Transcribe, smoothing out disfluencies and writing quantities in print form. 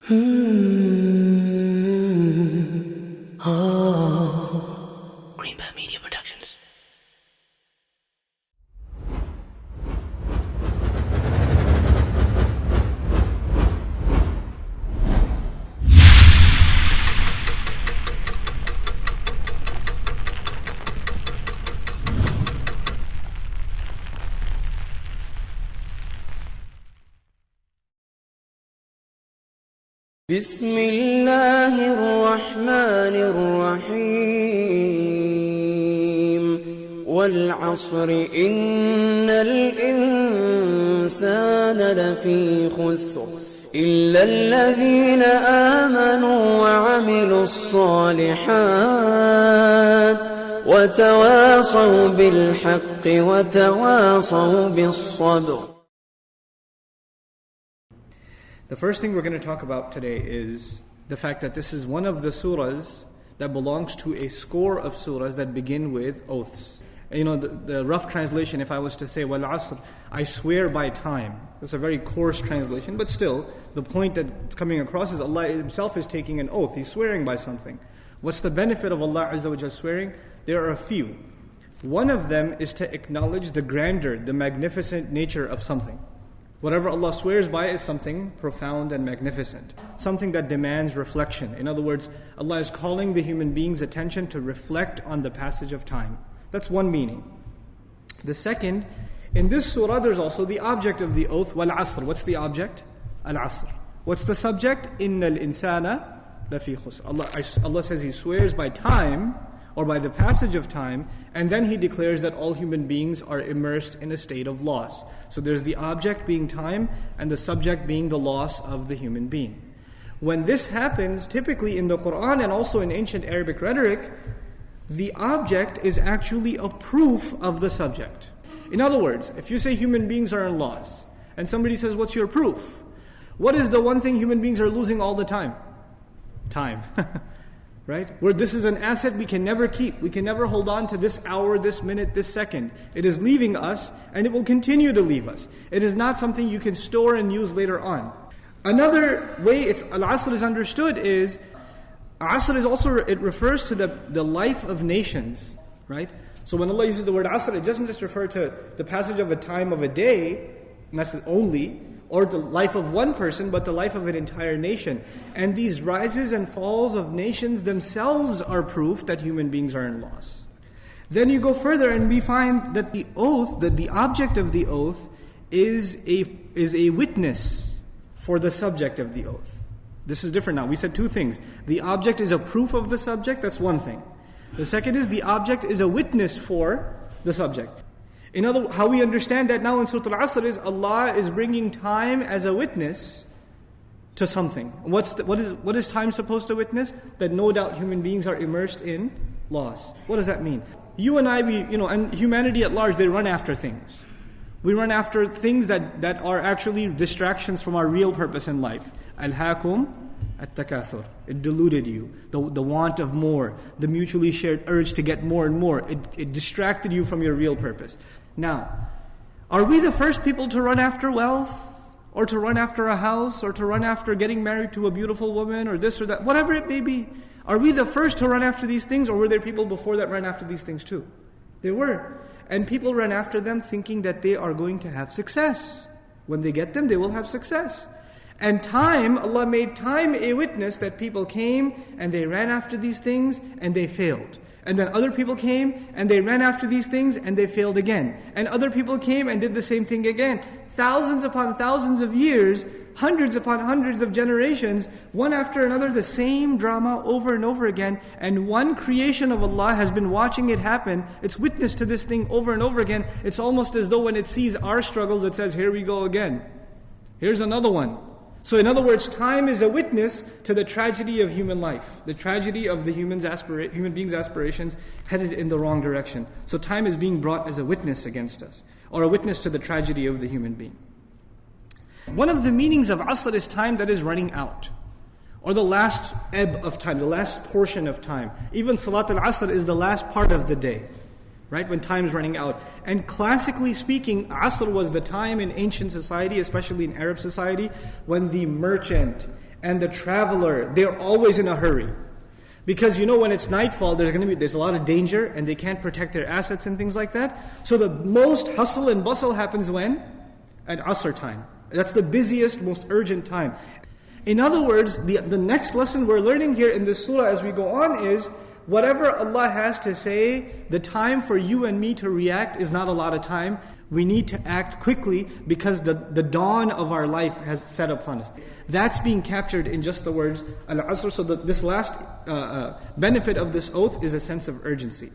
Greenbat Media Productions. بسم الله الرحمن الرحيم والعصر إن الإنسان لفي خسر إلا الذين آمنوا وعملوا الصالحات وتواصوا بالحق وتواصوا بالصبر. The first thing we're going to talk about today is the fact that this is one of the surahs that belongs to a score of surahs that begin with oaths. You know, the rough translation, if I was to say, Wal Asr, I swear by time. It's a very coarse translation, but still, the point that's coming across is Allah Himself is taking an oath. He's swearing by something. What's the benefit of Allah Azza wa Jal swearing? There are a few. One of them is to acknowledge the grandeur, the magnificent nature of something. Whatever Allah swears by is something profound and magnificent, something that demands reflection. In other words, Allah is calling the human being's attention to reflect on the passage of time. That's one meaning. The second, in this surah there's also the object of the oath, wal asr. What's the object? Al asr. What's the subject? Innal insana lafi khusr. Allah says He swears by time, or by the passage of time, and then He declares that all human beings are immersed in a state of loss. So there's the object being time, and the subject being the loss of the human being. When this happens, typically in the Quran and also in ancient Arabic rhetoric, the object is actually a proof of the subject. In other words, if you say human beings are in loss, and somebody says, what's your proof? What is the one thing human beings are losing all the time? Time. Right? Where this is an asset we can never keep. We can never hold on to this hour, this minute, this second. It is leaving us, and it will continue to leave us. It is not something you can store and use later on. Another way Al-Asr is understood is, Asr is also, it refers to the life of nations. Right? So when Allah uses the word Asr, it doesn't just refer to the passage of a time of a day, and that's only, or the life of one person, but the life of an entire nation. And these rises and falls of nations themselves are proof that human beings are in loss. Then you go further and we find that the oath, that the object of the oath is a witness for the subject of the oath. This is different now. We said two things. The object is a proof of the subject, that's one thing. The second is the object is a witness for the subject. In other words, how we understand that now in Surah Al-Asr is Allah is bringing time as a witness to something. What is time supposed to witness? That no doubt human beings are immersed in loss. What does that mean? You and I, and humanity at large, they run after things. We run after things that are actually distractions from our real purpose in life. Alhaakum at-takathur. It deluded you. The want of more, the mutually shared urge to get more and more. It distracted you from your real purpose. Now, are we the first people to run after wealth? Or to run after a house? Or to run after getting married to a beautiful woman? Or this or that? Whatever it may be. Are we the first to run after these things? Or were there people before that ran after these things too? There were. And people ran after them thinking that they are going to have success. When they get them, they will have success. And time, Allah made time a witness that people came and they ran after these things and they failed. And then other people came and they ran after these things and they failed again. And other people came and did the same thing again. Thousands upon thousands of years, hundreds upon hundreds of generations, one after another, the same drama over and over again. And one creation of Allah has been watching it happen. It's witness to this thing over and over again. It's almost as though when it sees our struggles, it says, here we go again. Here's another one. So in other words, time is a witness to the tragedy of human life, the tragedy of the human being's aspirations headed in the wrong direction. So time is being brought as a witness against us, or a witness to the tragedy of the human being. One of the meanings of Asr is time that is running out, or the last ebb of time, the last portion of time. Even Salat al-Asr is the last part of the day. right? When time's running out. And classically speaking, Asr was the time in ancient society, especially in Arab society, when the merchant and the traveler, they're always in a hurry. Because when it's nightfall, there's a lot of danger and they can't protect their assets and things like that. So the most hustle and bustle happens when? At Asr time. That's the busiest, most urgent time. In other words, the next lesson we're learning here in this surah as we go on is, whatever Allah has to say, the time for you and me to react is not a lot of time. We need to act quickly because the dawn of our life has set upon us. That's being captured in just the words Al-Asr. So this last benefit of this oath is a sense of urgency.